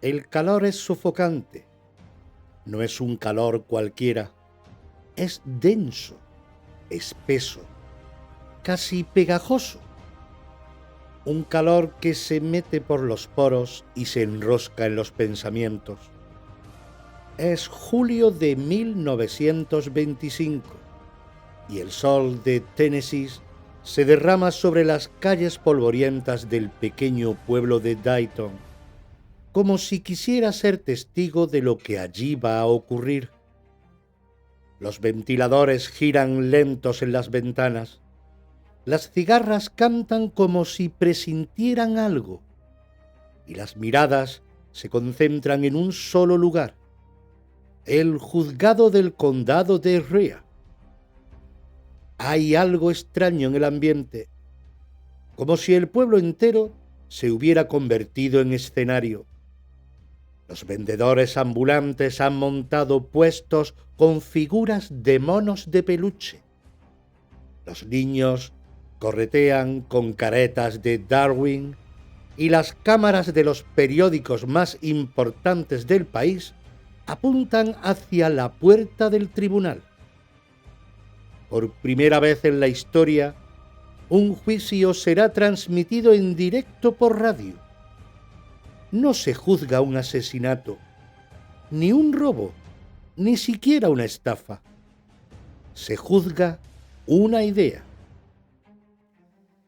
El calor es sofocante. No es un calor cualquiera. Es denso, espeso, casi pegajoso. Un calor que se mete por los poros y se enrosca en los pensamientos. Es julio de 1925 y el sol de Tennessee se derrama sobre las calles polvorientas del pequeño pueblo de Dayton, como si quisiera ser testigo de lo que allí va a ocurrir. Los ventiladores giran lentos en las ventanas. Las cigarras cantan como si presintieran algo, y las miradas se concentran en un solo lugar, el juzgado del condado de Rhea. Hay algo extraño en el ambiente, como si el pueblo entero se hubiera convertido en escenario. Los vendedores ambulantes han montado puestos con figuras de monos de peluche. Los niños corretean con caretas de Darwin y las cámaras de los periódicos más importantes del país apuntan hacia la puerta del tribunal. Por primera vez en la historia, un juicio será transmitido en directo por radio. No se juzga un asesinato, ni un robo, ni siquiera una estafa. Se juzga una idea.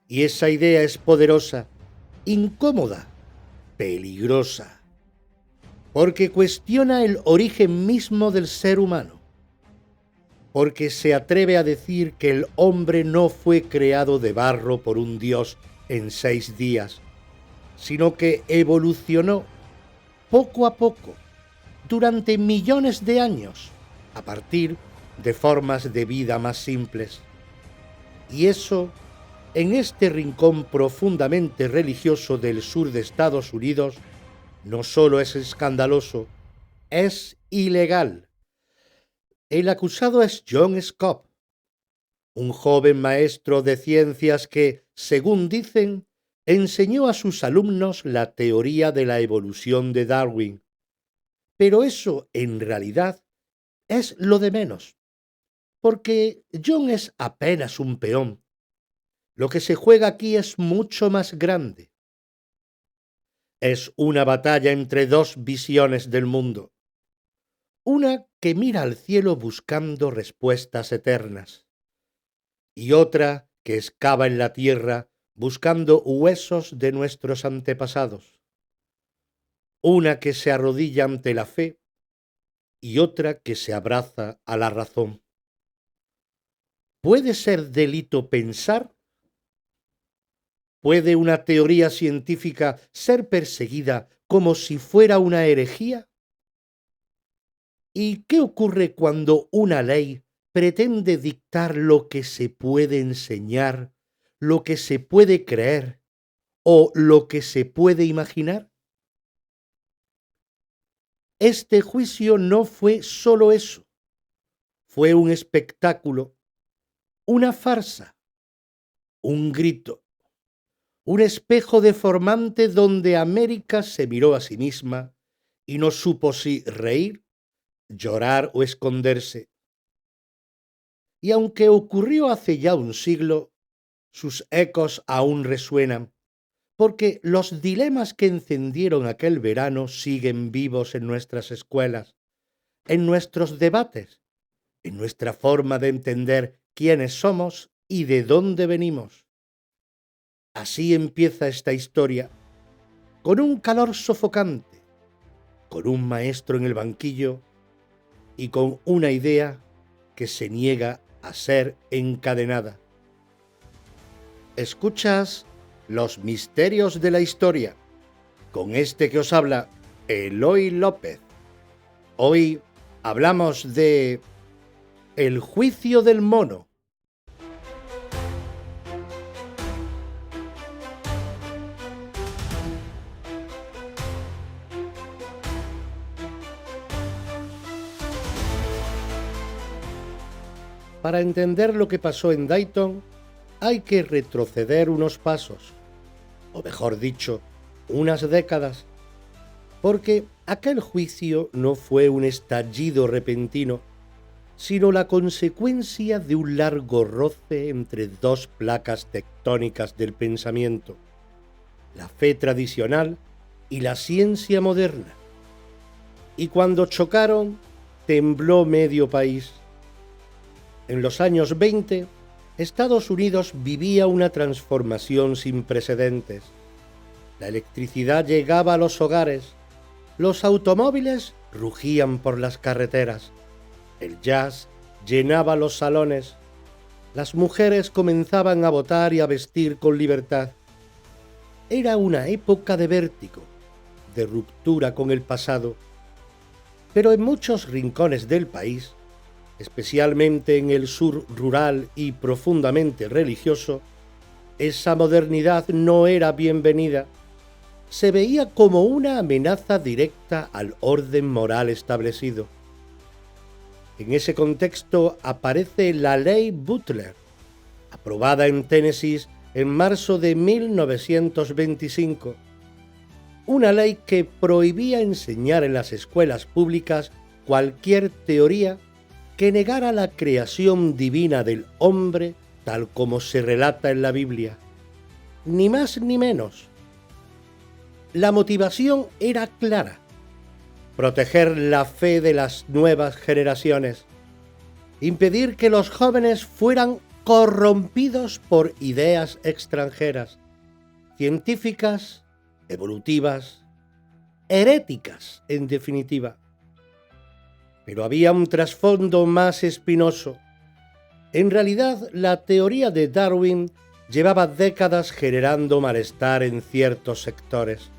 Y esa idea es poderosa, incómoda, peligrosa, porque cuestiona el origen mismo del ser humano, porque se atreve a decir que el hombre no fue creado de barro por un dios en 6 días, sino que evolucionó poco a poco, durante millones de años, a partir de formas de vida más simples. Y eso, en este rincón profundamente religioso del sur de Estados Unidos, no solo es escandaloso, es ilegal. El acusado es John Scott, un joven maestro de ciencias que, según dicen, enseñó a sus alumnos la teoría de la evolución de Darwin. Pero eso, en realidad, es lo de menos, porque John es apenas un peón. Lo que se juega aquí es mucho más grande. Es una batalla entre dos visiones del mundo. Una que mira al cielo buscando respuestas eternas, y otra que excava en la tierra buscando huesos de nuestros antepasados. Una que se arrodilla ante la fe y otra que se abraza a la razón. ¿Puede ser delito pensar? ¿Puede una teoría científica ser perseguida como si fuera una herejía? ¿Y qué ocurre cuando una ley pretende dictar lo que se puede enseñar, lo que se puede creer o lo que se puede imaginar? Este juicio no fue solo eso. Fue un espectáculo, una farsa, un grito, un espejo deformante donde América se miró a sí misma y no supo si reír, llorar o esconderse. Y aunque ocurrió hace ya un siglo, sus ecos aún resuenan, porque los dilemas que encendieron aquel verano siguen vivos en nuestras escuelas, en nuestros debates, en nuestra forma de entender quiénes somos y de dónde venimos. Así empieza esta historia, con un calor sofocante, con un maestro en el banquillo y con una idea que se niega a ser encadenada. Escuchas Los misterios de la historia, con este que os habla, Eloy López. Hoy hablamos de El juicio del mono. Para entender lo que pasó en Dayton, hay que retroceder unos pasos, o mejor dicho, unas décadas. porque aquel juicio no fue un estallido repentino, sino la consecuencia de un largo roce entre dos placas tectónicas del pensamiento, la fe tradicional y la ciencia moderna. Y cuando chocaron, tembló medio país. En los años 20, Estados Unidos vivía una transformación sin precedentes. La electricidad llegaba a los hogares, los automóviles rugían por las carreteras, el jazz llenaba los salones, las mujeres comenzaban a votar y a vestir con libertad. Era una época de vértigo, de ruptura con el pasado, pero en muchos rincones del país, especialmente en el sur rural y profundamente religioso, esa modernidad no era bienvenida. Se veía como una amenaza directa al orden moral establecido. En ese contexto aparece la Ley Butler, aprobada en Tennessee en marzo de 1925, una ley que prohibía enseñar en las escuelas públicas cualquier teoría que negara la creación divina del hombre tal como se relata en la Biblia. Ni más ni menos. La motivación era clara: proteger la fe de las nuevas generaciones, impedir que los jóvenes fueran corrompidos por ideas extranjeras, científicas, evolutivas, heréticas, en definitiva. Pero había un trasfondo más espinoso. En realidad, la teoría de Darwin llevaba décadas generando malestar en ciertos sectores,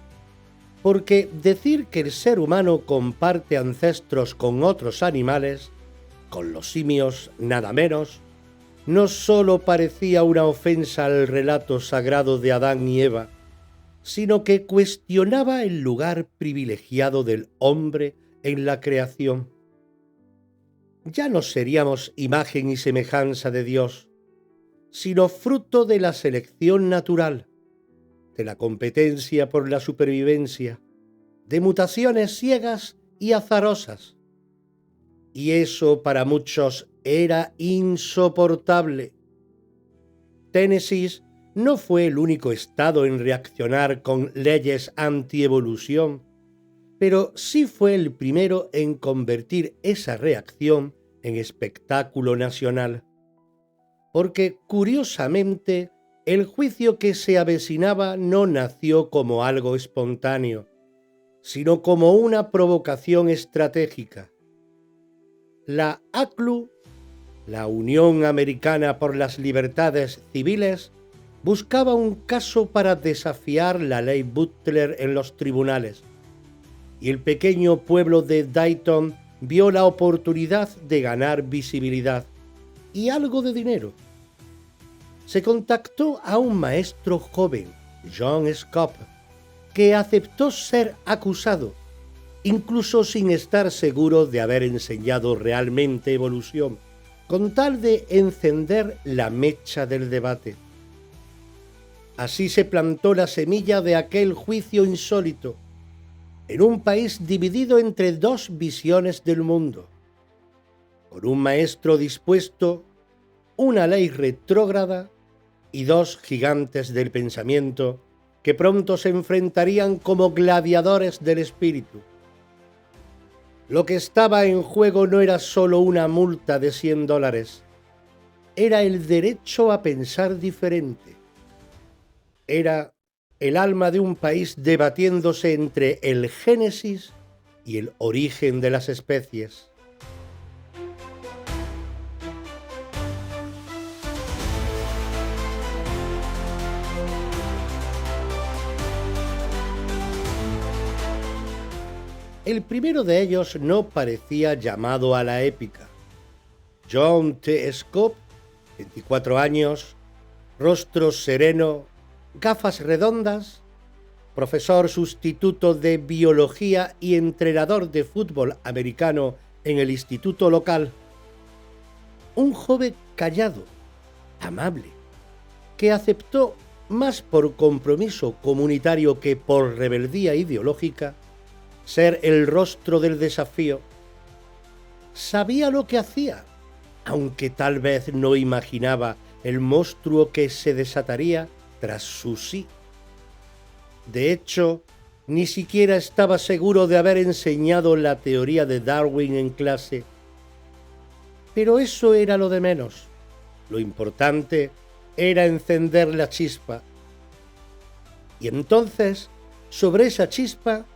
porque decir que el ser humano comparte ancestros con otros animales, con los simios nada menos, no solo parecía una ofensa al relato sagrado de Adán y Eva, sino que cuestionaba el lugar privilegiado del hombre en la creación. Ya no seríamos imagen y semejanza de Dios, sino fruto de la selección natural, de la competencia por la supervivencia, de mutaciones ciegas y azarosas. Y eso para muchos era insoportable. Tennessee no fue el único estado en reaccionar con leyes antievolución, pero sí fue el primero en convertir esa reacción en espectáculo nacional. Porque, curiosamente, el juicio que se avecinaba no nació como algo espontáneo, sino como una provocación estratégica. La ACLU, la Unión Americana por las Libertades Civiles, buscaba un caso para desafiar la ley Butler en los tribunales, y el pequeño pueblo de Dayton vio la oportunidad de ganar visibilidad y algo de dinero. Se contactó a un maestro joven, John Scott, que aceptó ser acusado, incluso sin estar seguro de haber enseñado realmente evolución, con tal de encender la mecha del debate. Así se plantó la semilla de aquel juicio insólito, en un país dividido entre dos visiones del mundo, con un maestro dispuesto, una ley retrógrada y dos gigantes del pensamiento que pronto se enfrentarían como gladiadores del espíritu. Lo que estaba en juego no era solo una multa de $100, era el derecho a pensar diferente. Era el alma de un país debatiéndose entre el génesis y el origen de las especies. El primero de ellos no parecía llamado a la épica. John T. Scott, 24 años, rostro sereno, gafas redondas, profesor sustituto de biología y entrenador de fútbol americano en el instituto local. Un joven callado, amable, que aceptó, más por compromiso comunitario que por rebeldía ideológica, ser el rostro del desafío. Sabía lo que hacía, aunque tal vez no imaginaba el monstruo que se desataría tras su sí. De hecho, ni siquiera estaba seguro de haber enseñado la teoría de Darwin en clase. Pero eso era lo de menos. Lo importante era encender la chispa. Y entonces, sobre esa chispa,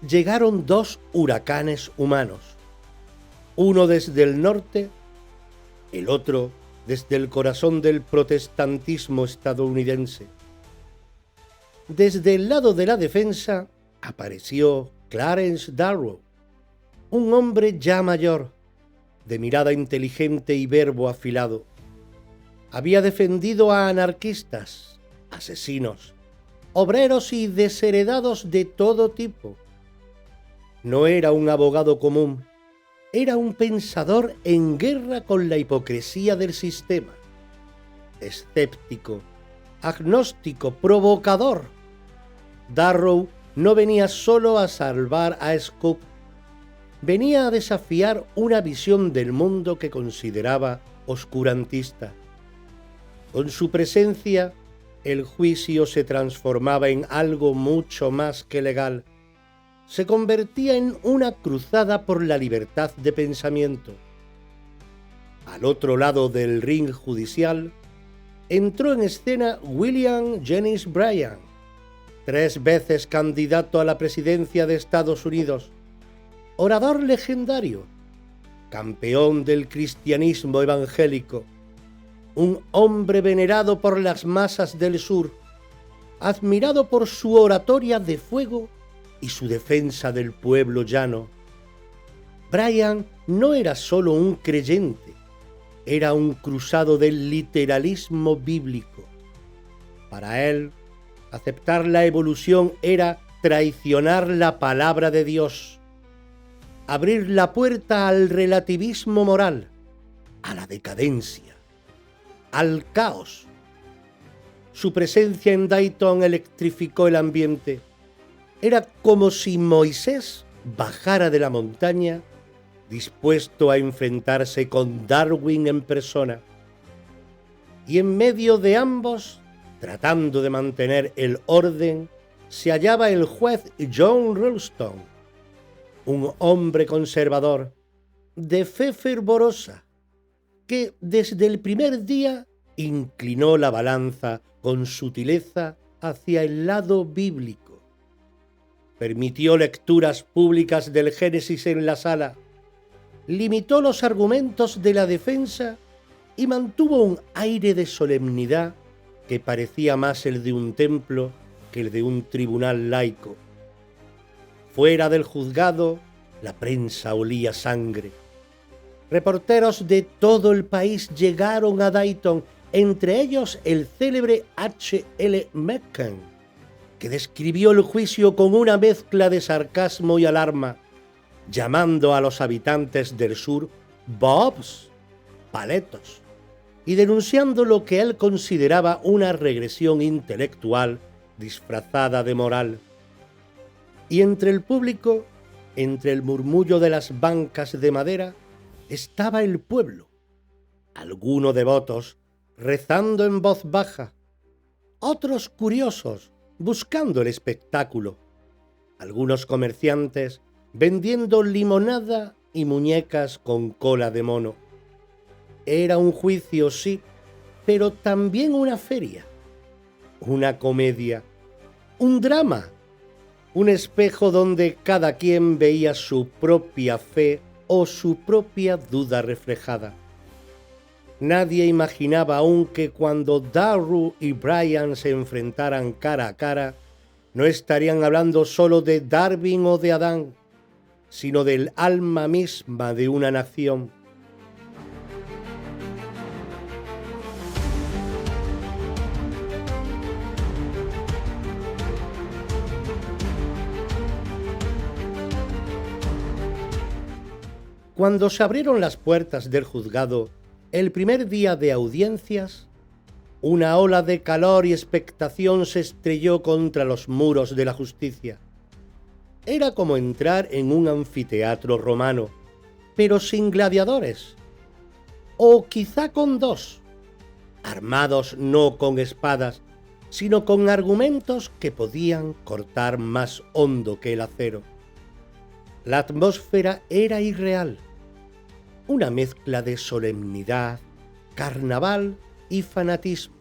llegaron dos huracanes humanos. Uno desde el norte, el otro desde el corazón del protestantismo estadounidense. Desde el lado de la defensa apareció Clarence Darrow, un hombre ya mayor, de mirada inteligente y verbo afilado. Había defendido a anarquistas, asesinos, obreros y desheredados de todo tipo. No era un abogado común, era un pensador en guerra con la hipocresía del sistema. Escéptico, agnóstico, provocador. Darrow no venía solo a salvar a Scoop, venía a desafiar una visión del mundo que consideraba oscurantista. Con su presencia, el juicio se transformaba en algo mucho más que legal. Se convertía en una cruzada por la libertad de pensamiento. Al otro lado del ring judicial, entró en escena William Jennings Bryan, 3 veces candidato a la presidencia de Estados Unidos, orador legendario, campeón del cristianismo evangélico, un hombre venerado por las masas del sur, admirado por su oratoria de fuego y su defensa del pueblo llano. Bryan no era solo un creyente, era un cruzado del literalismo bíblico. Para él, aceptar la evolución era traicionar la palabra de Dios, abrir la puerta al relativismo moral, a la decadencia, al caos. Su presencia en Dayton electrificó el ambiente. Era como si Moisés bajara de la montaña, dispuesto a enfrentarse con Darwin en persona. Y en medio de ambos, tratando de mantener el orden, se hallaba el juez John Ralston, un hombre conservador, de fe fervorosa, que desde el primer día inclinó la balanza con sutileza hacia el lado bíblico. Permitió lecturas públicas del Génesis en la sala, limitó los argumentos de la defensa y mantuvo un aire de solemnidad que parecía más el de un templo que el de un tribunal laico. Fuera del juzgado, la prensa olía sangre. Reporteros de todo el país llegaron a Dayton, entre ellos el célebre H.L. Mencken, que describió el juicio con una mezcla de sarcasmo y alarma, llamando a los habitantes del sur bobs, paletos, y denunciando lo que él consideraba una regresión intelectual disfrazada de moral. Y entre el público, entre el murmullo de las bancas de madera, estaba el pueblo, algunos devotos rezando en voz baja, otros curiosos buscando el espectáculo, algunos comerciantes vendiendo limonada y muñecas con cola de mono. Era un juicio, sí, pero también una feria, una comedia, un drama, un espejo donde cada quien veía su propia fe o su propia duda reflejada. Nadie imaginaba aún que cuando Darrow y Bryan se enfrentaran cara a cara, no estarían hablando solo de Darwin o de Adán, sino del alma misma de una nación. Cuando se abrieron las puertas del juzgado el primer día de audiencias, una ola de calor y expectación se estrelló contra los muros de la justicia. Era como entrar en un anfiteatro romano, pero sin gladiadores, o quizá con dos, armados no con espadas, sino con argumentos que podían cortar más hondo que el acero. La atmósfera era irreal, una mezcla de solemnidad, carnaval y fanatismo.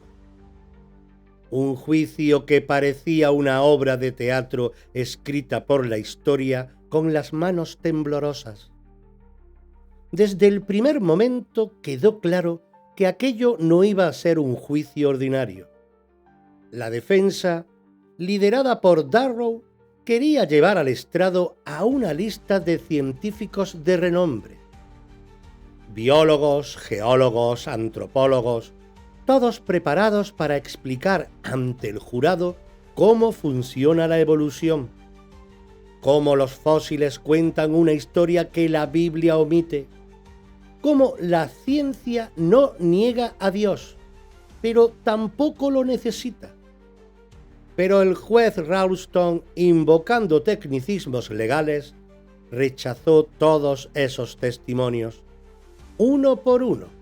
Un juicio que parecía una obra de teatro escrita por la historia con las manos temblorosas. Desde el primer momento quedó claro que aquello no iba a ser un juicio ordinario. La defensa, liderada por Darrow, quería llevar al estrado a una lista de científicos de renombre. Biólogos, geólogos, antropólogos, todos preparados para explicar ante el jurado cómo funciona la evolución, cómo los fósiles cuentan una historia que la Biblia omite, cómo la ciencia no niega a Dios, pero tampoco lo necesita. Pero el juez Ralston, invocando tecnicismos legales, rechazó todos esos testimonios, uno por uno.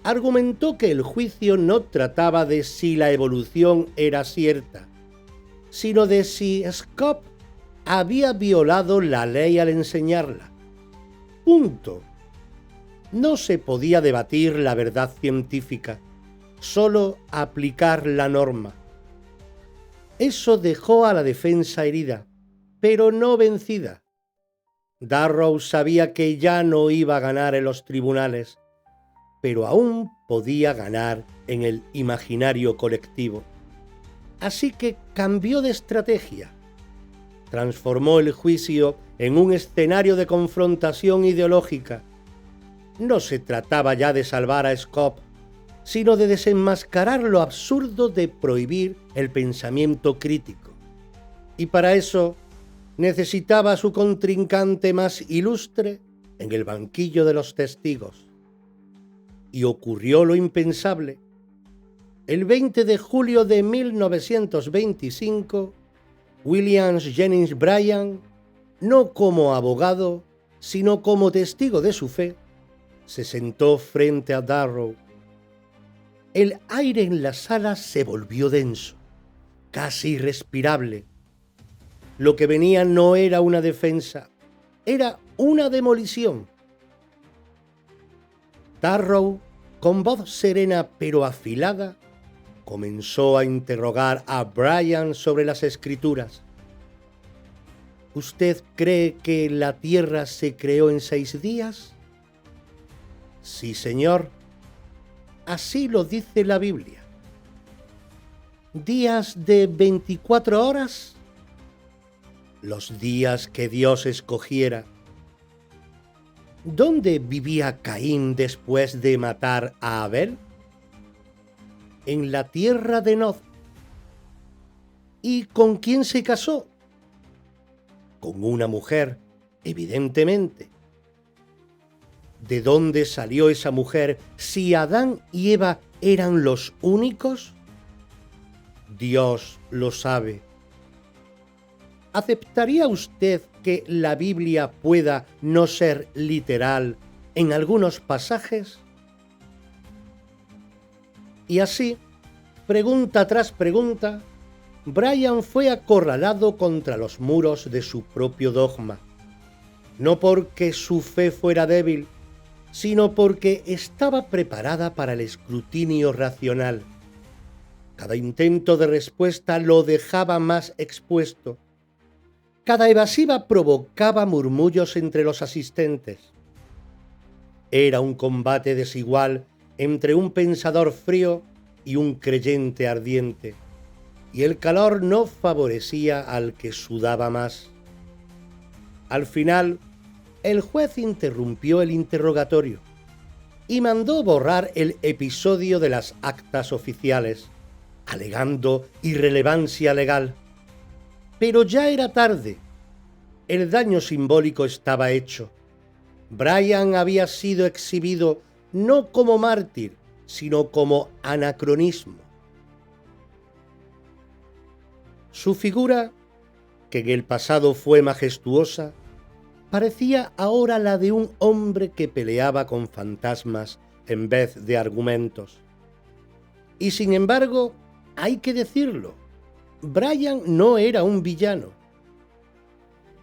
Argumentó que el juicio no trataba de si la evolución era cierta, sino de si Scott había violado la ley al enseñarla. Punto. No se podía debatir la verdad científica, solo aplicar la norma. Eso dejó a la defensa herida, pero no vencida. Darrow sabía que ya no iba a ganar en los tribunales, pero aún podía ganar en el imaginario colectivo. Así que cambió de estrategia. Transformó el juicio en un escenario de confrontación ideológica. No se trataba ya de salvar a Scott, sino de desenmascarar lo absurdo de prohibir el pensamiento crítico. Y para eso necesitaba a su contrincante más ilustre en el banquillo de los testigos. Y ocurrió lo impensable. El 20 de julio de 1925, William Jennings Bryan, no como abogado, sino como testigo de su fe, se sentó frente a Darrow. El aire en la sala se volvió denso, casi irrespirable. Lo que venía no era una defensa, era una demolición. Darrow, con voz serena pero afilada, comenzó a interrogar a Bryan sobre las escrituras. ¿Usted cree que la Tierra se creó en 6 días? Sí, señor. Así lo dice la Biblia. ¿Días de 24 horas? Los días que Dios escogiera. ¿Dónde vivía Caín después de matar a Abel? En la tierra de Nod. ¿Y con quién se casó? Con una mujer, evidentemente. ¿De dónde salió esa mujer si Adán y Eva eran los únicos? Dios lo sabe. ¿Aceptaría usted que la Biblia pueda no ser literal en algunos pasajes? Y así, pregunta tras pregunta, Bryan fue acorralado contra los muros de su propio dogma, no porque su fe fuera débil, sino porque estaba preparada para el escrutinio racional. Cada intento de respuesta lo dejaba más expuesto. Cada evasiva provocaba murmullos entre los asistentes. Era un combate desigual entre un pensador frío y un creyente ardiente, y el calor no favorecía al que sudaba más. Al final, el juez interrumpió el interrogatorio y mandó borrar el episodio de las actas oficiales, alegando irrelevancia legal. Pero ya era tarde. El daño simbólico estaba hecho. Bryan había sido exhibido no como mártir, sino como anacronismo. Su figura que en el pasado fue majestuosa, parecía ahora la de un hombre que peleaba con fantasmas en vez de argumentos. Y sin embargo, hay que decirlo, Brian no era un villano.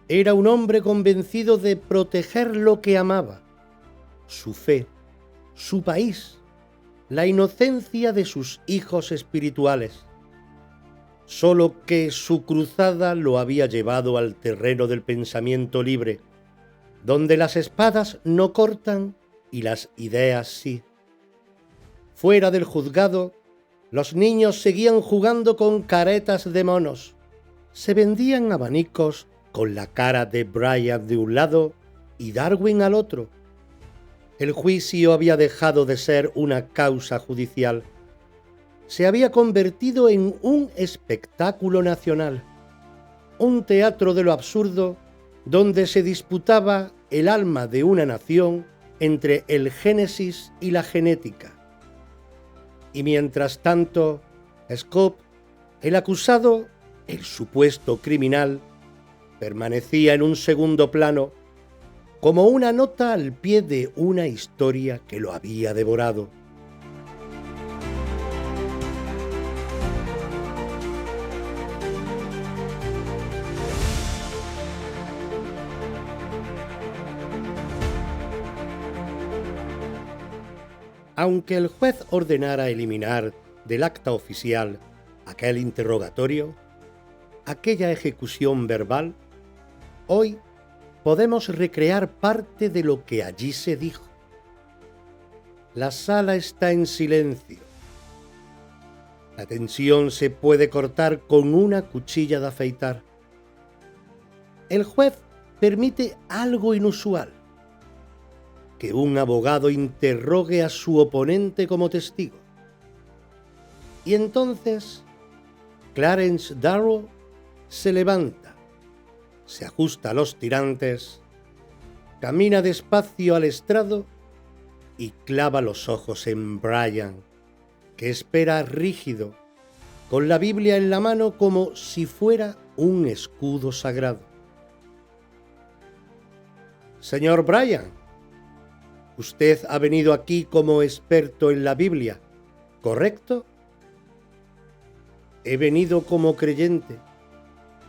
Era un hombre convencido de proteger lo que amaba, su fe, su país, la inocencia de sus hijos espirituales. Solo que su cruzada lo había llevado al terreno del pensamiento libre, donde las espadas no cortan y las ideas sí. Fuera del juzgado, los niños seguían jugando con caretas de monos. Se vendían abanicos con la cara de Brian de un lado y Darwin al otro. El juicio había dejado de ser una causa judicial. Se había convertido en un espectáculo nacional, un teatro de lo absurdo donde se disputaba el alma de una nación entre el Génesis y la genética. Y mientras tanto, Scott, el acusado, el supuesto criminal, permanecía en un segundo plano, como una nota al pie de una historia que lo había devorado. Aunque el juez ordenara eliminar del acta oficial aquel interrogatorio, aquella ejecución verbal, hoy podemos recrear parte de lo que allí se dijo. La sala está en silencio. La tensión se puede cortar con una cuchilla de afeitar. El juez permite algo inusual: que un abogado interrogue a su oponente como testigo. Y entonces Clarence Darrow se levanta, se ajusta a los tirantes, camina despacio al estrado y clava los ojos en Brian, que espera rígido, con la Biblia en la mano como si fuera un escudo sagrado. Señor Brian, usted ha venido aquí como experto en la Biblia, ¿correcto? He venido como creyente,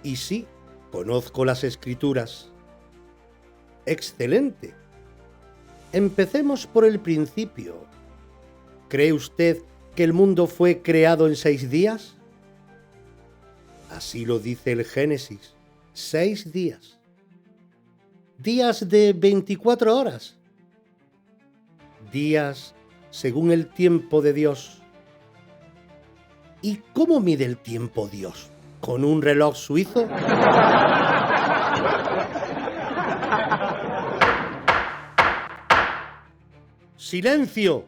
y sí, conozco las Escrituras. Excelente. Empecemos por el principio. ¿Cree usted que el mundo fue creado en 6 días? Así lo dice el Génesis, 6 días. ¿Días de 24 horas? Días según el tiempo de Dios. ¿Y cómo mide el tiempo Dios? ¿Con un reloj suizo? ¡Silencio!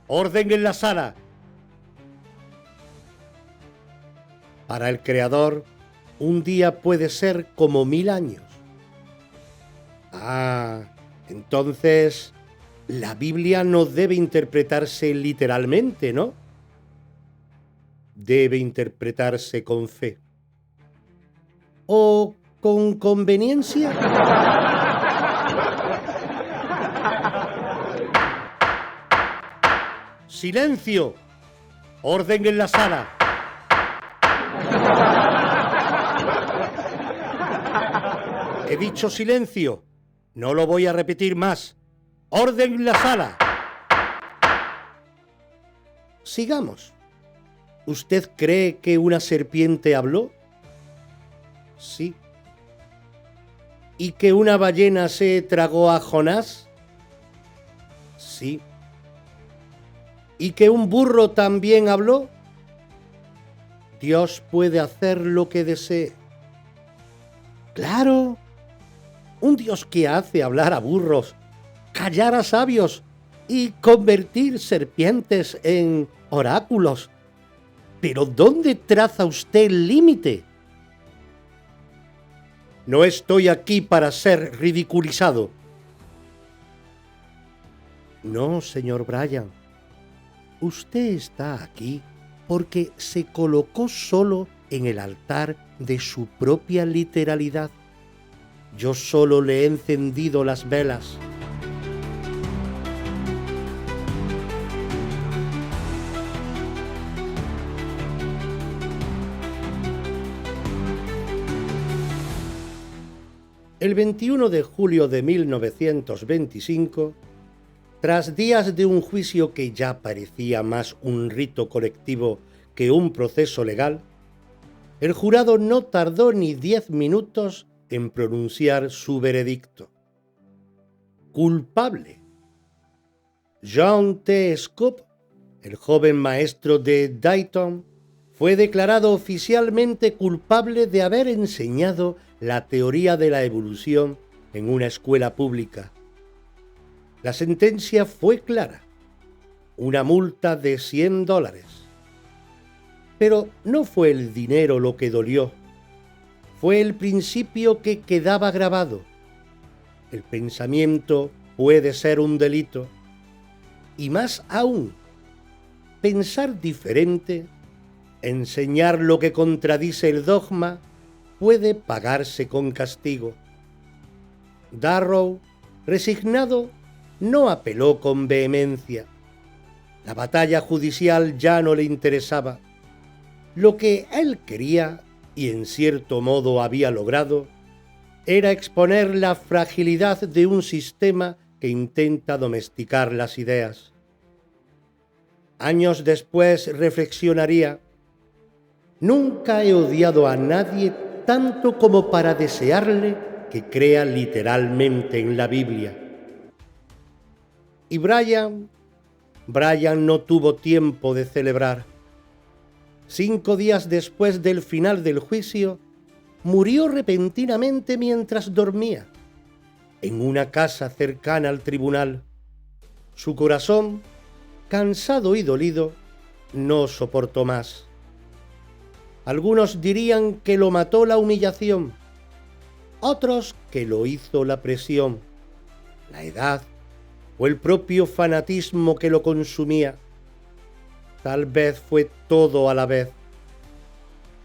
¡Orden en la sala! Para el Creador, un día puede ser como 1000 años. Entonces la Biblia no debe interpretarse literalmente, ¿no? Debe interpretarse con fe. ¿O con conveniencia? ¡Silencio! ¡Orden en la sala! He dicho silencio. No lo voy a repetir más. ¡Orden en la sala! Sigamos. ¿Usted cree que una serpiente habló? Sí. ¿Y que una ballena se tragó a Jonás? Sí. ¿Y que un burro también habló? Dios puede hacer lo que desee. ¡Claro! Un Dios que hace hablar a burros, callar a sabios y convertir serpientes en oráculos. ¿Pero dónde traza usted el límite? No estoy aquí para ser ridiculizado. No, señor Brian. Usted está aquí porque se colocó solo en el altar de su propia literalidad. Yo solo le he encendido las velas. El 21 de julio de 1925, tras días de un juicio que ya parecía más un rito colectivo que un proceso legal, el jurado no tardó ni 10 minutos en pronunciar su veredicto. Culpable. John T. Scott, el joven maestro de Dayton, fue declarado oficialmente culpable de haber enseñado la teoría de la evolución en una escuela pública. La sentencia fue clara: una multa de $100. Pero no fue el dinero lo que dolió, fue el principio que quedaba grabado. El pensamiento puede ser un delito, y más aún, pensar diferente, enseñar lo que contradice el dogma, puede pagarse con castigo. Darrow, resignado, no apeló con vehemencia. La batalla judicial ya no le interesaba. Lo que él quería, y en cierto modo había logrado, era exponer la fragilidad de un sistema que intenta domesticar las ideas. Años después reflexionaría: nunca he odiado a nadie tanto como para desearle que crea literalmente en la Biblia. Y Brian no tuvo tiempo de celebrar. 5 días después del final del juicio, murió repentinamente mientras dormía, en una casa cercana al tribunal. Su corazón, cansado y dolido, no soportó más. Algunos dirían que lo mató la humillación, otros que lo hizo la presión, la edad o el propio fanatismo que lo consumía. Tal vez fue todo a la vez.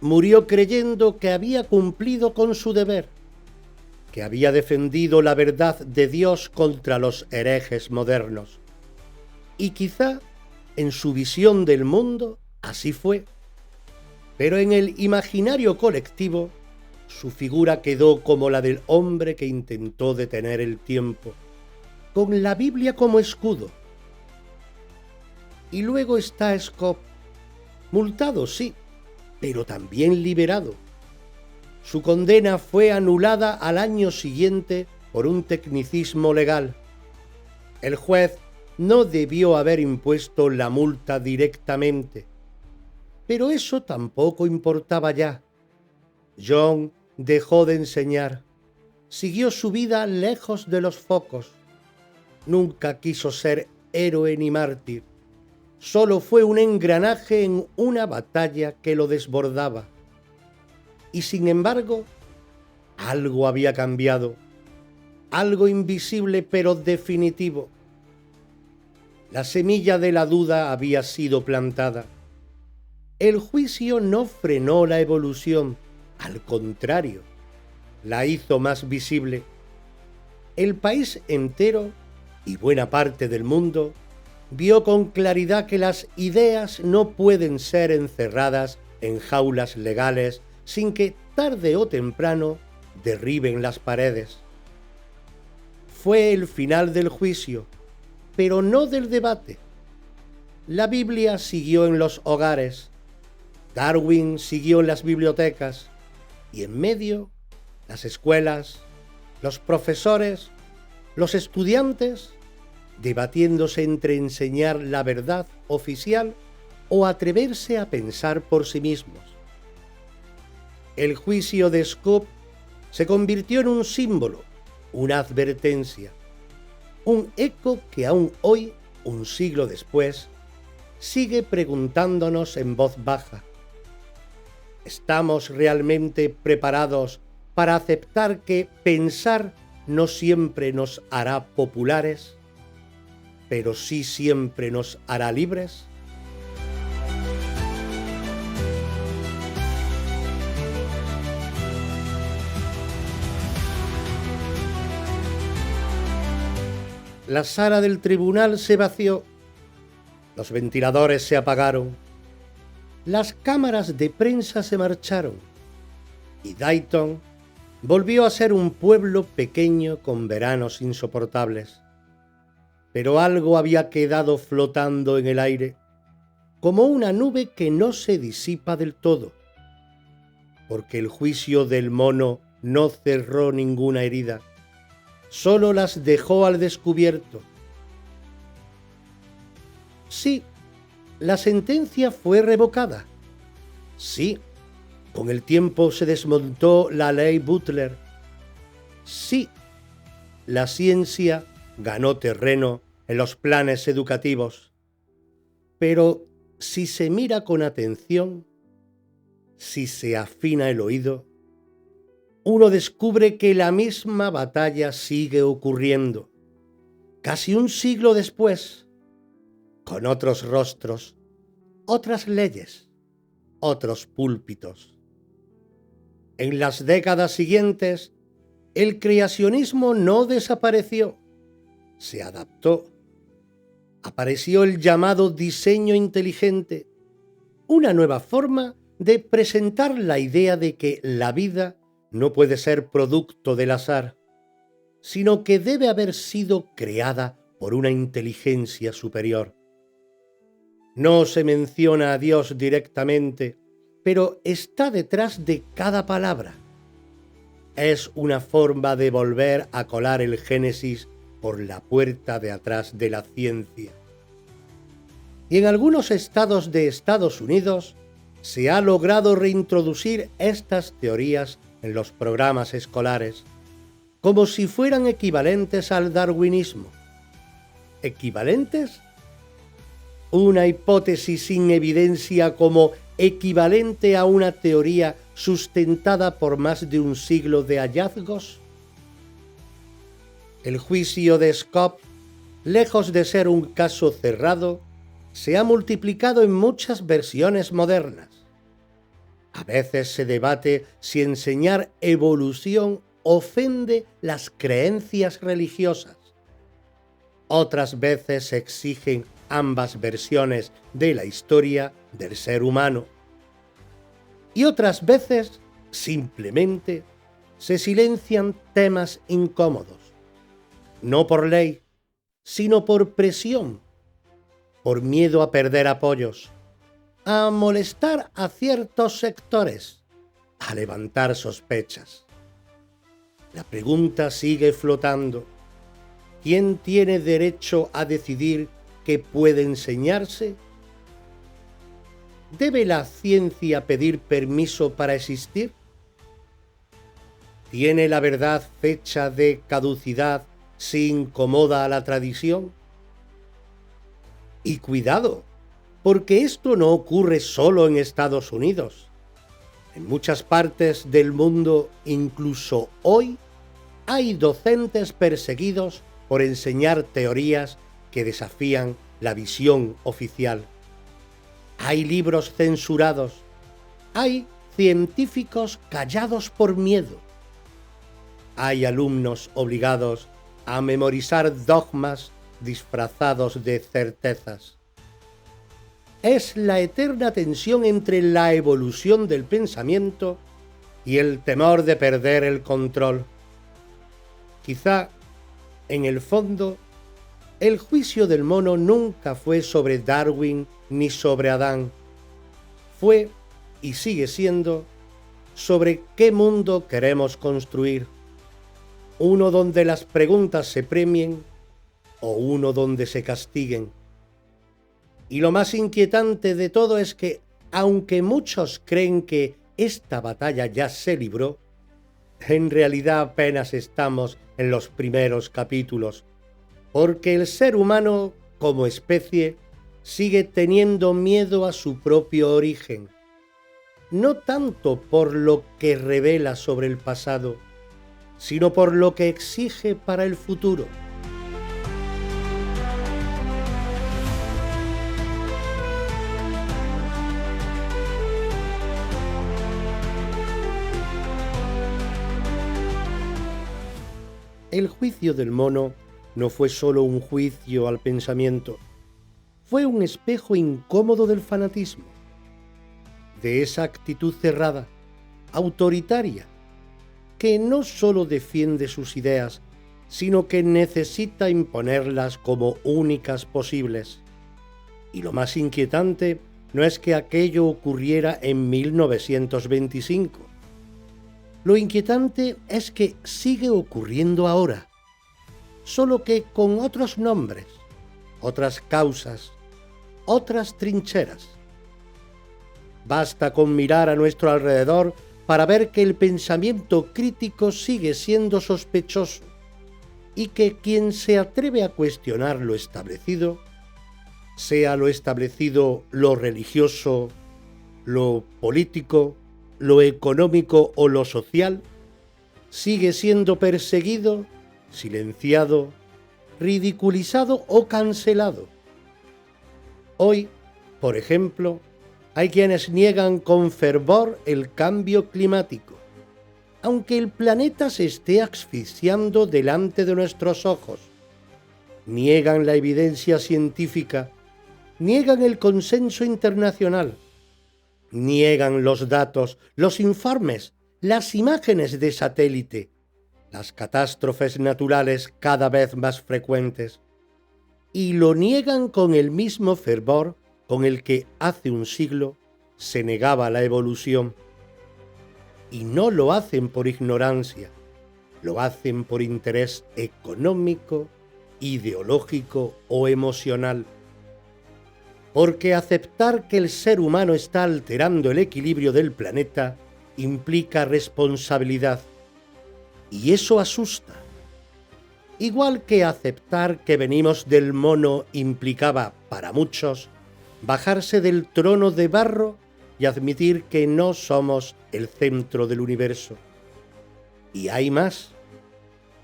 Murió creyendo que había cumplido con su deber, que había defendido la verdad de Dios contra los herejes modernos. Y quizá en su visión del mundo así fue. Pero en el imaginario colectivo, su figura quedó como la del hombre que intentó detener el tiempo, con la Biblia como escudo. Y luego está Scott, multado sí, pero también liberado. Su condena fue anulada al año siguiente por un tecnicismo legal. El juez no debió haber impuesto la multa directamente, pero eso tampoco importaba ya. John dejó de enseñar, siguió su vida lejos de los focos. Nunca quiso ser héroe ni mártir, solo fue un engranaje en una batalla que lo desbordaba. Y sin embargo, algo había cambiado, algo invisible pero definitivo. La semilla de la duda había sido plantada. El juicio no frenó la evolución, al contrario, la hizo más visible. El país entero y buena parte del mundo vio con claridad que las ideas no pueden ser encerradas en jaulas legales sin que tarde o temprano derriben las paredes. Fue el final del juicio, pero no del debate. La Biblia siguió en los hogares, Darwin siguió en las bibliotecas y en medio las escuelas, los profesores, los estudiantes, debatiéndose entre enseñar la verdad oficial o atreverse a pensar por sí mismos. El juicio de Scott se convirtió en un símbolo, una advertencia, un eco que aún hoy, un siglo después, sigue preguntándonos en voz baja: ¿estamos realmente preparados para aceptar que pensar no siempre nos hará populares, pero sí siempre nos hará libres? La sala del tribunal se vació, los ventiladores se apagaron, las cámaras de prensa se marcharon y Dayton volvió a ser un pueblo pequeño con veranos insoportables. Pero algo había quedado flotando en el aire, como una nube que no se disipa del todo, porque el juicio del mono no cerró ninguna herida, solo las dejó al descubierto. Sí, la sentencia fue revocada. Sí, con el tiempo se desmontó la ley Butler. Sí, la ciencia ganó terreno en los planes educativos. Pero si se mira con atención, si se afina el oído, uno descubre que la misma batalla sigue ocurriendo, casi un siglo después, con otros rostros, otras leyes, otros púlpitos. En las décadas siguientes, el creacionismo no desapareció, se adaptó. Apareció el llamado diseño inteligente, una nueva forma de presentar la idea de que la vida no puede ser producto del azar, sino que debe haber sido creada por una inteligencia superior. No se menciona a Dios directamente, pero está detrás de cada palabra. Es una forma de volver a colar el Génesis por la puerta de atrás de la ciencia. Y en algunos estados de Estados Unidos se ha logrado reintroducir estas teorías en los programas escolares, como si fueran equivalentes al darwinismo. ¿Equivalentes? Una hipótesis sin evidencia como equivalente a una teoría sustentada por más de un siglo de hallazgos. El juicio de Scopes, lejos de ser un caso cerrado, se ha multiplicado en muchas versiones modernas. A veces se debate si enseñar evolución ofende las creencias religiosas. Otras veces se exigen ambas versiones de la historia del ser humano. Y otras veces, simplemente, se silencian temas incómodos. No por ley, sino por presión, por miedo a perder apoyos, a molestar a ciertos sectores, a levantar sospechas. La pregunta sigue flotando. ¿Quién tiene derecho a decidir qué puede enseñarse? ¿Debe la ciencia pedir permiso para existir? ¿Tiene la verdad fecha de caducidad si incomoda a la tradición? Y cuidado, porque esto no ocurre solo en Estados Unidos. En muchas partes del mundo, incluso hoy, hay docentes perseguidos por enseñar teorías que desafían la visión oficial. Hay libros censurados, hay científicos callados por miedo, hay alumnos obligados a memorizar dogmas disfrazados de certezas. Es la eterna tensión entre la evolución del pensamiento y el temor de perder el control. Quizá, en el fondo, el juicio del mono nunca fue sobre Darwin ni sobre Adán. Fue, y sigue siendo, sobre qué mundo queremos construir. Uno donde las preguntas se premien o uno donde se castiguen. Y lo más inquietante de todo es que, aunque muchos creen que esta batalla ya se libró, en realidad apenas estamos en los primeros capítulos, porque el ser humano, como especie, sigue teniendo miedo a su propio origen, no tanto por lo que revela sobre el pasado, sino por lo que exige para el futuro. El juicio del mono no fue solo un juicio al pensamiento, fue un espejo incómodo del fanatismo, de esa actitud cerrada, autoritaria, que no solo defiende sus ideas, sino que necesita imponerlas como únicas posibles. Y lo más inquietante no es que aquello ocurriera en 1925. Lo inquietante es que sigue ocurriendo ahora, solo que con otros nombres, otras causas, otras trincheras. Basta con mirar a nuestro alrededor para ver que el pensamiento crítico sigue siendo sospechoso y que quien se atreve a cuestionar lo establecido, sea lo establecido lo religioso, lo político, lo económico o lo social, sigue siendo perseguido, silenciado, ridiculizado o cancelado. Hoy, por ejemplo, hay quienes niegan con fervor el cambio climático, aunque el planeta se esté asfixiando delante de nuestros ojos. Niegan la evidencia científica, niegan el consenso internacional, niegan los datos, los informes, las imágenes de satélite, las catástrofes naturales cada vez más frecuentes, y lo niegan con el mismo fervor con el que hace un siglo se negaba la evolución. Y no lo hacen por ignorancia, lo hacen por interés económico, ideológico o emocional. Porque aceptar que el ser humano está alterando el equilibrio del planeta implica responsabilidad, y eso asusta. Igual que aceptar que venimos del mono implicaba, para muchos, bajarse del trono de barro y admitir que no somos el centro del universo. Y hay más.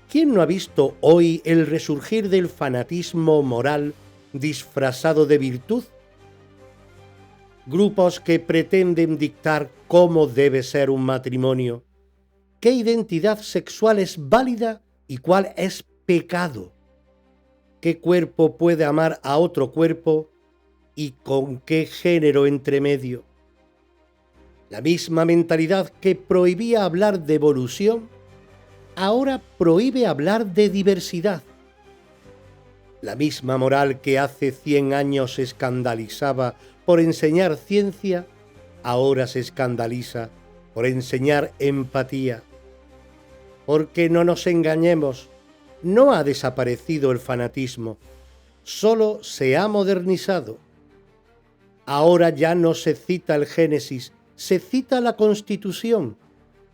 ¿Quién no ha visto hoy el resurgir del fanatismo moral disfrazado de virtud? Grupos que pretenden dictar cómo debe ser un matrimonio, qué identidad sexual es válida y cuál es pecado, qué cuerpo puede amar a otro cuerpo y con qué género entre medio. La misma mentalidad que prohibía hablar de evolución, ahora prohíbe hablar de diversidad. La misma moral que hace 100 años se escandalizaba por enseñar ciencia, ahora se escandaliza por enseñar empatía. Porque no nos engañemos, no ha desaparecido el fanatismo, solo se ha modernizado. Ahora ya no se cita el Génesis, se cita la Constitución,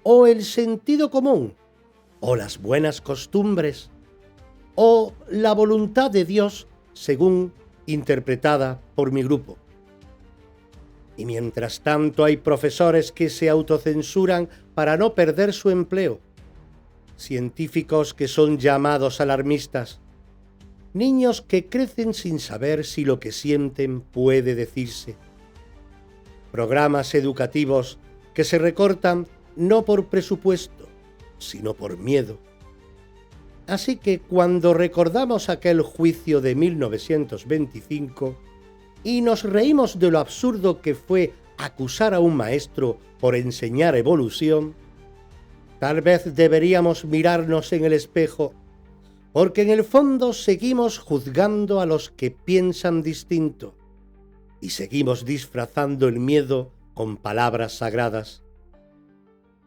o el sentido común, o las buenas costumbres, o la voluntad de Dios según interpretada por mi grupo. Y mientras tanto hay profesores que se autocensuran para no perder su empleo, científicos que son llamados alarmistas, niños que crecen sin saber si lo que sienten puede decirse, programas educativos que se recortan no por presupuesto, sino por miedo. Así que cuando recordamos aquel juicio de 1925 y nos reímos de lo absurdo que fue acusar a un maestro por enseñar evolución, tal vez deberíamos mirarnos en el espejo, porque en el fondo seguimos juzgando a los que piensan distinto y seguimos disfrazando el miedo con palabras sagradas.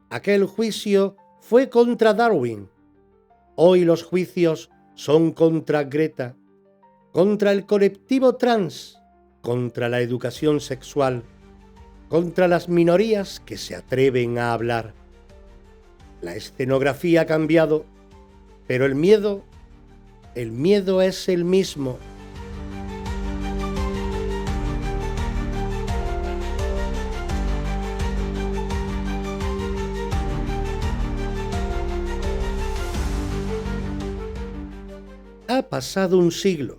Aquel juicio fue contra Darwin. Hoy los juicios son contra Greta, contra el colectivo trans, contra la educación sexual, contra las minorías que se atreven a hablar. La escenografía ha cambiado, pero el miedo es el mismo. Ha pasado un siglo,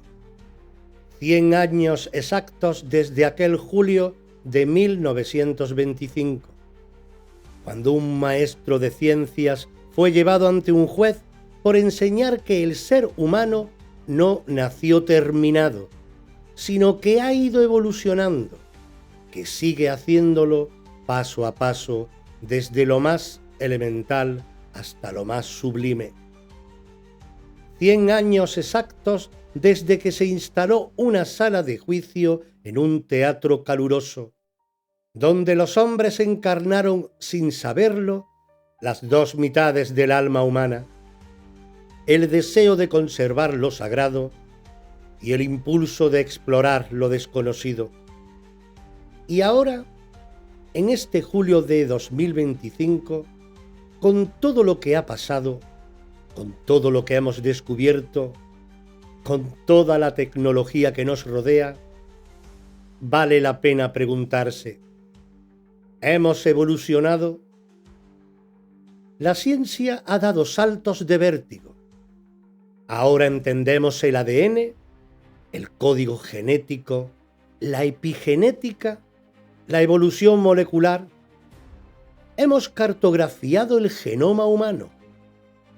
100 años exactos desde aquel julio de 1925, cuando un maestro de ciencias fue llevado ante un juez por enseñar que el ser humano no nació terminado, sino que ha ido evolucionando, que sigue haciéndolo paso a paso, desde lo más elemental hasta lo más sublime. 100 años exactos desde que se instaló una sala de juicio en un teatro caluroso, donde los hombres encarnaron, sin saberlo, las dos mitades del alma humana, el deseo de conservar lo sagrado y el impulso de explorar lo desconocido. Y ahora, en este julio de 2025, con todo lo que ha pasado, con todo lo que hemos descubierto, con toda la tecnología que nos rodea, vale la pena preguntarse: ¿hemos evolucionado? La ciencia ha dado saltos de vértigo. Ahora entendemos el ADN, el código genético, la epigenética, la evolución molecular. Hemos cartografiado el genoma humano,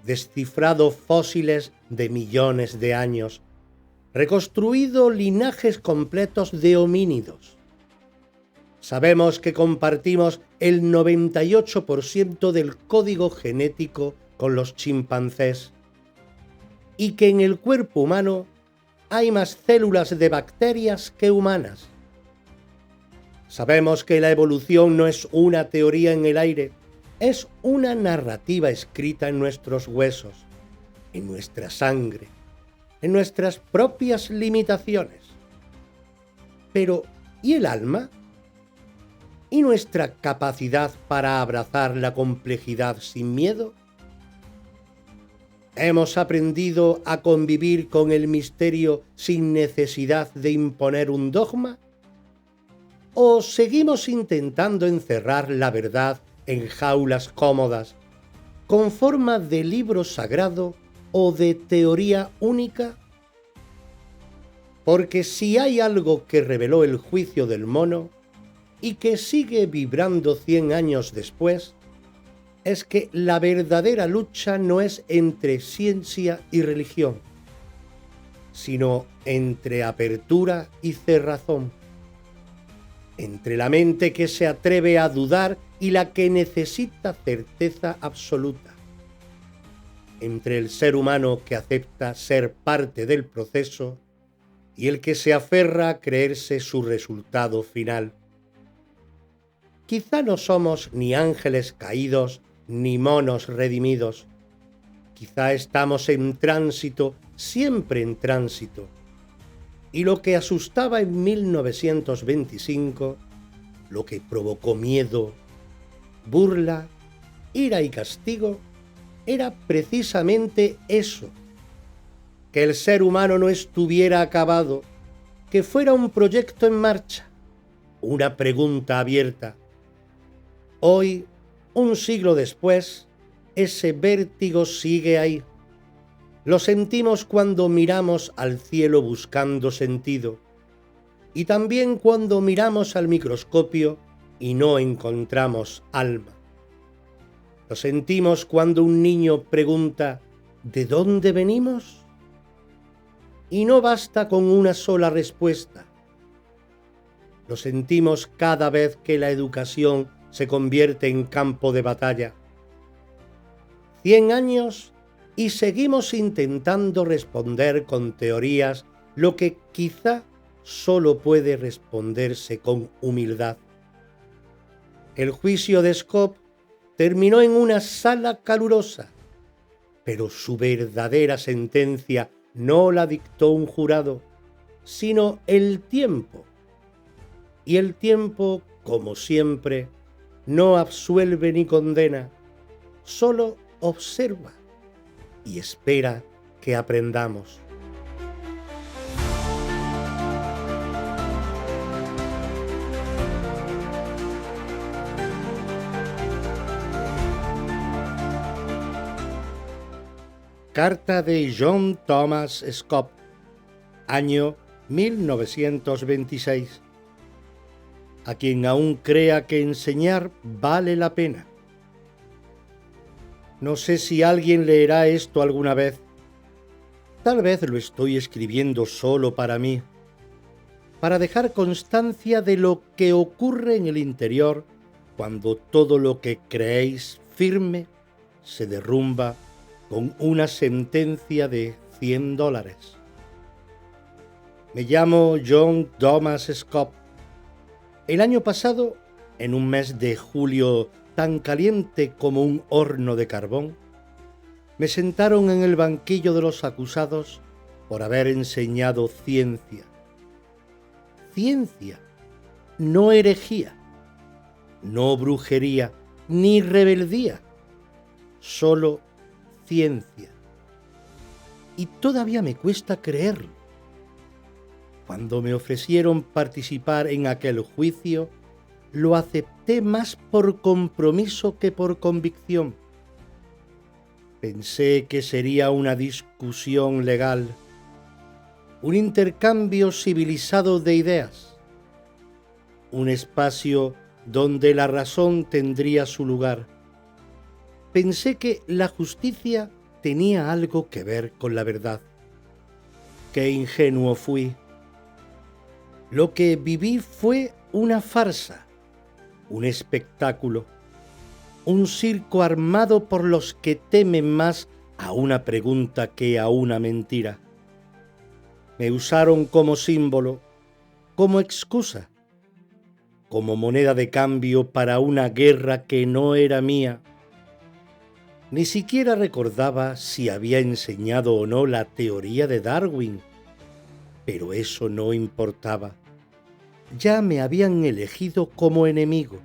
descifrado fósiles de millones de años, reconstruido linajes completos de homínidos. Sabemos que compartimos el 98% del código genético con los chimpancés y que en el cuerpo humano hay más células de bacterias que humanas. Sabemos que la evolución no es una teoría en el aire, es una narrativa escrita en nuestros huesos, en nuestra sangre, en nuestras propias limitaciones. Pero, ¿y el alma? ¿Y nuestra capacidad para abrazar la complejidad sin miedo? ¿Hemos aprendido a convivir con el misterio sin necesidad de imponer un dogma? ¿O seguimos intentando encerrar la verdad en jaulas cómodas, con forma de libro sagrado o de teoría única? Porque si hay algo que reveló el juicio del mono y que sigue vibrando 100 años después, es que la verdadera lucha no es entre ciencia y religión, sino entre apertura y cerrazón, entre la mente que se atreve a dudar y la que necesita certeza absoluta, entre el ser humano que acepta ser parte del proceso y el que se aferra a creerse su resultado final. Quizá no somos ni ángeles caídos ni monos redimidos. Quizá estamos en tránsito, siempre en tránsito. Y lo que asustaba en 1925, lo que provocó miedo, burla, ira y castigo, era precisamente eso: que el ser humano no estuviera acabado, que fuera un proyecto en marcha, una pregunta abierta. Hoy, un siglo después, ese vértigo sigue ahí. Lo sentimos cuando miramos al cielo buscando sentido, y también cuando miramos al microscopio y no encontramos alma. Lo sentimos cuando un niño pregunta: ¿de dónde venimos? Y no basta con una sola respuesta. Lo sentimos cada vez que la educación se convierte en campo de batalla. 100 años y seguimos intentando responder con teorías lo que quizá solo puede responderse con humildad. El juicio de Scott terminó en una sala calurosa, pero su verdadera sentencia no la dictó un jurado, sino el tiempo. Y el tiempo, como siempre, no absuelve ni condena, solo observa y espera que aprendamos. Carta de John Thomas Scott, año 1926. A quien aún crea que enseñar vale la pena. No sé si alguien leerá esto alguna vez, Tal vez lo estoy escribiendo solo para mí, para dejar constancia de lo que ocurre en el interior cuando todo lo que creéis firme se derrumba con una sentencia de $100. Me llamo John Thomas Scott. El año pasado, en un mes de julio tan caliente como un horno de carbón, me sentaron en el banquillo de los acusados por haber enseñado ciencia. Ciencia, no herejía, no brujería, ni rebeldía, solo ciencia. Y todavía me cuesta creerlo. Cuando me ofrecieron participar en aquel juicio, lo acepté más por compromiso que por convicción. Pensé que sería una discusión legal, un intercambio civilizado de ideas, un espacio donde la razón tendría su lugar. Pensé que la justicia tenía algo que ver con la verdad. Qué ingenuo fui. Lo que viví fue una farsa, un espectáculo, un circo armado por los que temen más a una pregunta que a una mentira. Me usaron como símbolo, como excusa, como moneda de cambio para una guerra que no era mía. Ni siquiera recordaba si había enseñado o no la teoría de Darwin, pero eso no importaba. Ya me habían elegido como enemigo.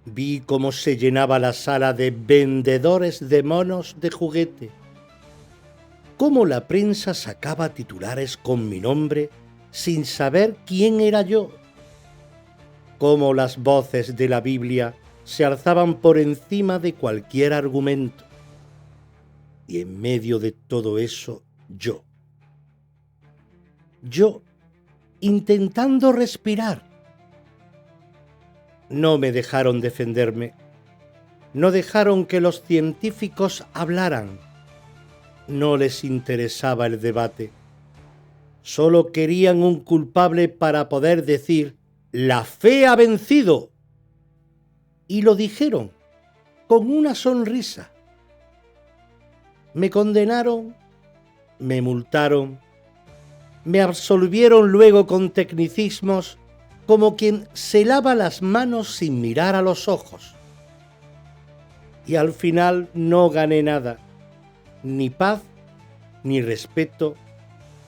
Vi cómo se llenaba la sala de vendedores de monos de juguete, cómo la prensa sacaba titulares con mi nombre sin saber quién era yo, cómo las voces de la Biblia se alzaban por encima de cualquier argumento. Y en medio de todo eso, yo, intentando respirar. No me dejaron defenderme, no dejaron que los científicos hablaran, no les interesaba el debate, solo querían un culpable para poder decir «La fe ha vencido». Y lo dijeron con una sonrisa. Me condenaron, me multaron, me absolvieron luego con tecnicismos como quien se lava las manos sin mirar a los ojos. Y al final no gané nada, ni paz, ni respeto,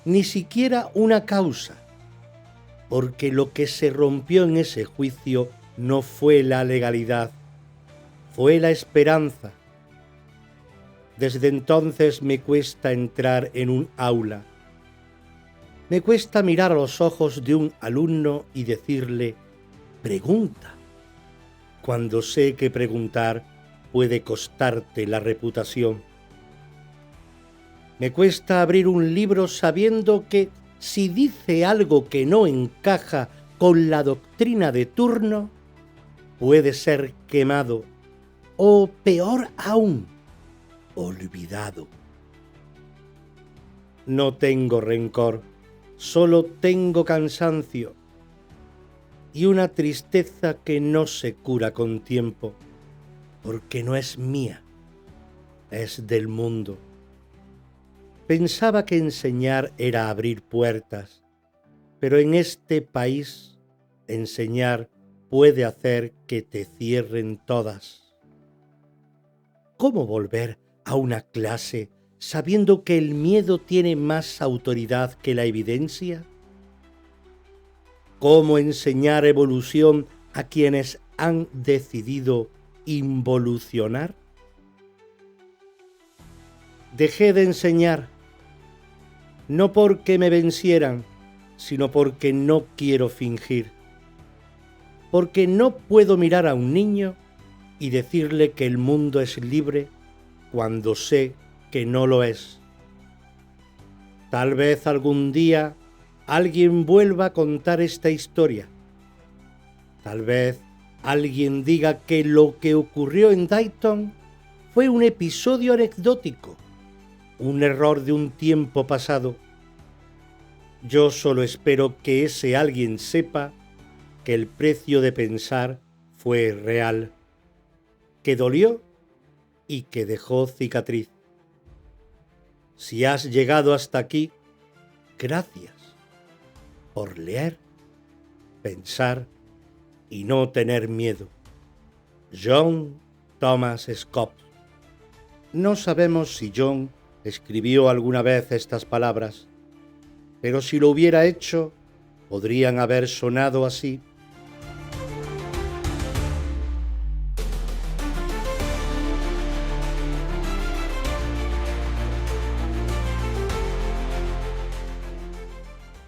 ni siquiera una causa, porque lo que se rompió en ese juicio no fue la legalidad, fue la esperanza. Desde entonces me cuesta entrar en un aula. Me cuesta mirar a los ojos de un alumno y decirle, pregunta, cuando sé que preguntar puede costarte la reputación. Me cuesta abrir un libro sabiendo que si dice algo que no encaja con la doctrina de turno, puede ser quemado o, peor aún, olvidado. No tengo rencor. Solo tengo cansancio y una tristeza que no se cura con tiempo, porque no es mía, es del mundo. Pensaba que enseñar era abrir puertas, pero en este país enseñar puede hacer que te cierren todas. ¿Cómo volver a una clase sabiendo que el miedo tiene más autoridad que la evidencia? ¿Cómo enseñar evolución a quienes han decidido involucionar? Dejé de enseñar, no porque me vencieran, sino porque no quiero fingir, porque no puedo mirar a un niño y decirle que el mundo es libre cuando sé que no lo es. Tal vez algún día alguien vuelva a contar esta historia. Tal vez alguien diga que lo que ocurrió en Dayton fue un episodio anecdótico, un error de un tiempo pasado, yo solo espero que ese alguien sepa que el precio de pensar fue real, que dolió y que dejó cicatriz. Si has llegado hasta aquí, gracias por leer, pensar y no tener miedo. John Thomas Scott. No sabemos si John escribió alguna vez estas palabras, pero si lo hubiera hecho, podrían haber sonado así.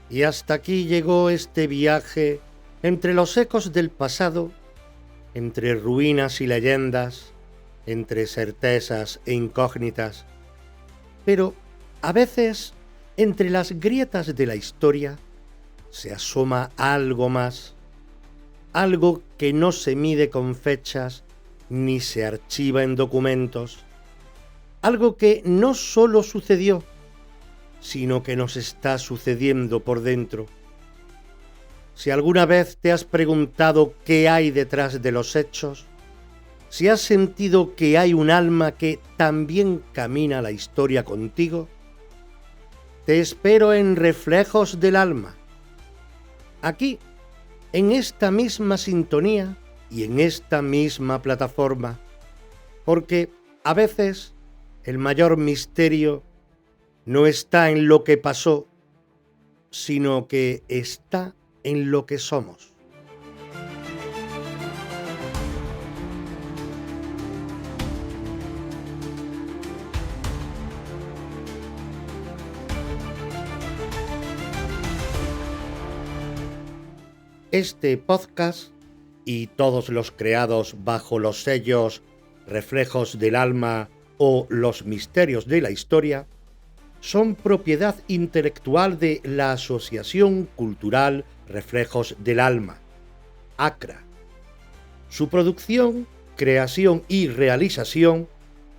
Y hasta aquí llegó este viaje entre los ecos del pasado, entre ruinas y leyendas, entre certezas e incógnitas. Pero a veces, entre las grietas de la historia, se asoma algo más, algo que no se mide con fechas ni se archiva en documentos, algo que no solo sucedió, sino que nos está sucediendo por dentro. Si alguna vez te has preguntado qué hay detrás de los hechos, si has sentido que hay un alma que también camina la historia contigo, te espero en Reflejos del Alma, aquí, en esta misma sintonía y en esta misma plataforma, porque a veces el mayor misterio no está en lo que pasó, sino que está en lo que somos. Este podcast y todos los creados bajo los sellos Reflejos del Alma o Los Misterios de la Historia son propiedad intelectual de la Asociación Cultural Reflejos del Alma, ACRA. Su producción, creación y realización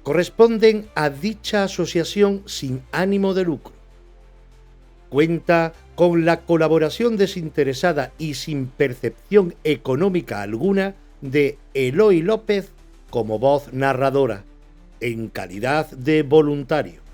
corresponden a dicha asociación sin ánimo de lucro. Cuenta con la colaboración desinteresada y sin percepción económica alguna de Eloy López como voz narradora, en calidad de voluntario.